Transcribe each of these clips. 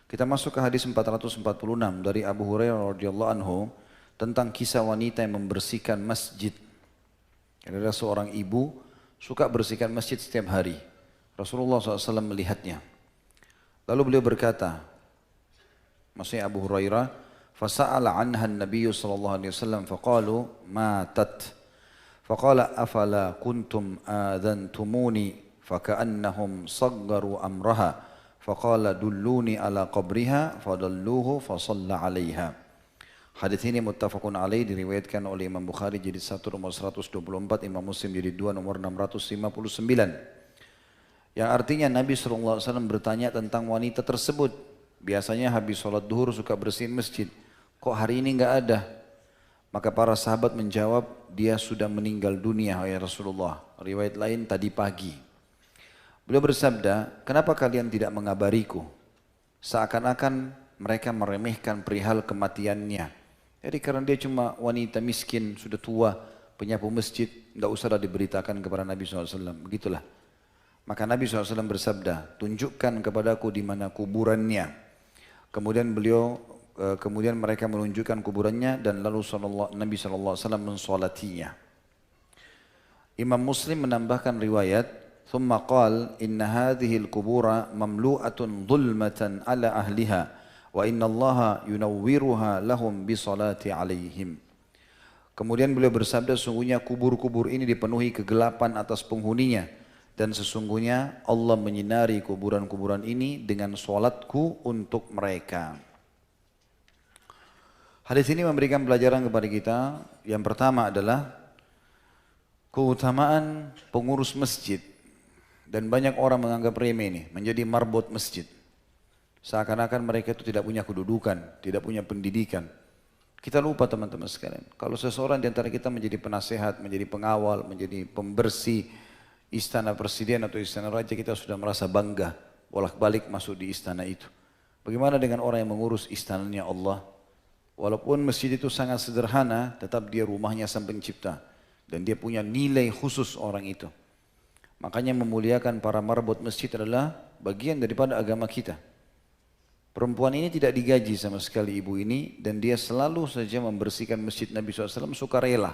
Kita masuk ke hadis 446 dari Abu Hurairah radhiyallahu anhu tentang kisah wanita yang membersihkan masjid. Ada seorang ibu suka bersihkan masjid setiap hari. Rasulullah SAW melihatnya. Lalu beliau berkata, maksudnya Abu Hurairah, fasa'ala anha an-nabiy sallallahu alaihi wasallam faqalu matat. Faqala afala kuntum adhantumuni faka'annahum saggaru amraha. Faqala dulluni ala qabriha fadalluhu fasalla alaiha. Hadis ini muttafaqun alaih, diriwayatkan oleh Imam Bukhari jadi 1 nomor 124, Imam Muslim jadi 2 nomor 659. Yang artinya Nabi SAW bertanya tentang wanita tersebut. Biasanya habis sholat duhur suka bersihin masjid. Kok hari ini enggak ada? Maka para sahabat menjawab, dia sudah meninggal dunia ya Rasulullah. Riwayat lain tadi pagi. Beliau bersabda, kenapa kalian tidak mengabariku? Seakan-akan mereka meremehkan perihal kematiannya. Jadi karena dia cuma wanita miskin, sudah tua, penyapu masjid, enggak usahlah diberitakan kepada Nabi SAW. Begitulah. Maka Nabi SAW bersabda, tunjukkan kepadaku di mana kuburannya. Kemudian mereka menunjukkan kuburannya dan lalu Nabi SAW mensolatinya. Imam Muslim menambahkan riwayat, ثم قال إن هذه القبور مملوءة ظلمة على أهلها وإن الله ينورها لهم بصلاة عليهم. Kemudian beliau bersabda, sungguhnya kubur-kubur ini dipenuhi kegelapan atas penghuninya dan sesungguhnya Allah menyinari kuburan-kuburan ini dengan solatku untuk mereka. Hadis ini memberikan pelajaran kepada kita. Yang pertama adalah keutamaan pengurus masjid. Dan banyak orang menganggap remeh ini, menjadi marbot masjid. Seakan-akan mereka itu tidak punya kedudukan, tidak punya pendidikan. Kita lupa teman-teman sekalian, kalau seseorang di antara kita menjadi penasehat, menjadi pengawal, menjadi pembersih istana presiden atau istana raja, kita sudah merasa bangga bolak-balik masuk di istana itu. Bagaimana dengan orang yang mengurus istananya Allah? Walaupun masjid itu sangat sederhana, tetap dia rumahnya Sang Pencipta. Dan dia punya nilai khusus orang itu. Makanya memuliakan para marbot masjid adalah bagian daripada agama kita. Perempuan ini tidak digaji sama sekali ibu ini dan dia selalu saja membersihkan masjid Nabi SAW sukarela.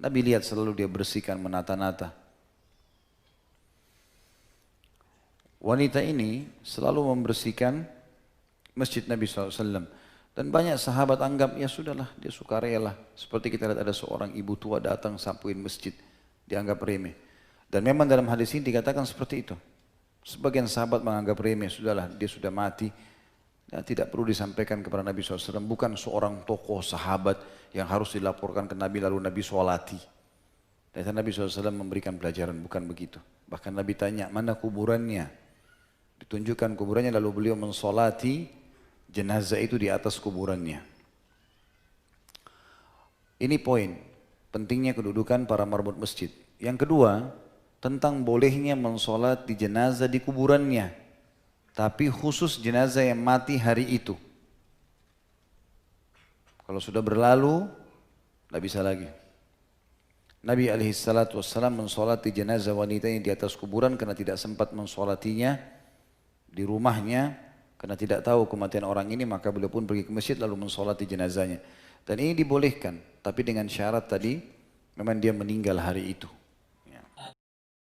Nabi lihat selalu dia bersihkan, menata-nata. Wanita ini selalu membersihkan masjid Nabi SAW. Dan banyak sahabat anggap ya sudahlah dia sukarela. Seperti kita lihat ada seorang ibu tua datang sapuin masjid, dianggap remeh. Dan memang dalam hadis ini dikatakan seperti itu. Sebagian sahabat menganggap remeh, sudahlah dia sudah mati. Dan tidak perlu disampaikan kepada Nabi SAW. Bukan seorang tokoh sahabat yang harus dilaporkan ke Nabi lalu Nabi sholati. Dan Nabi SAW memberikan pelajaran, bukan begitu. Bahkan Nabi tanya, mana kuburannya? Ditunjukkan kuburannya lalu beliau mensolati jenazah itu di atas kuburannya. Ini poin, pentingnya kedudukan para marbot masjid. Yang kedua, tentang bolehnya mensolat di jenazah di kuburannya. Tapi khusus jenazah yang mati hari itu. Kalau sudah berlalu, tidak bisa lagi. Nabi SAW mensolati jenazah wanita ini di atas kuburan karena tidak sempat mensolatinya di rumahnya. Karena tidak tahu kematian orang ini, maka beliau pun pergi ke masjid lalu mensolati jenazahnya. Dan ini dibolehkan, tapi dengan syarat tadi, memang dia meninggal hari itu.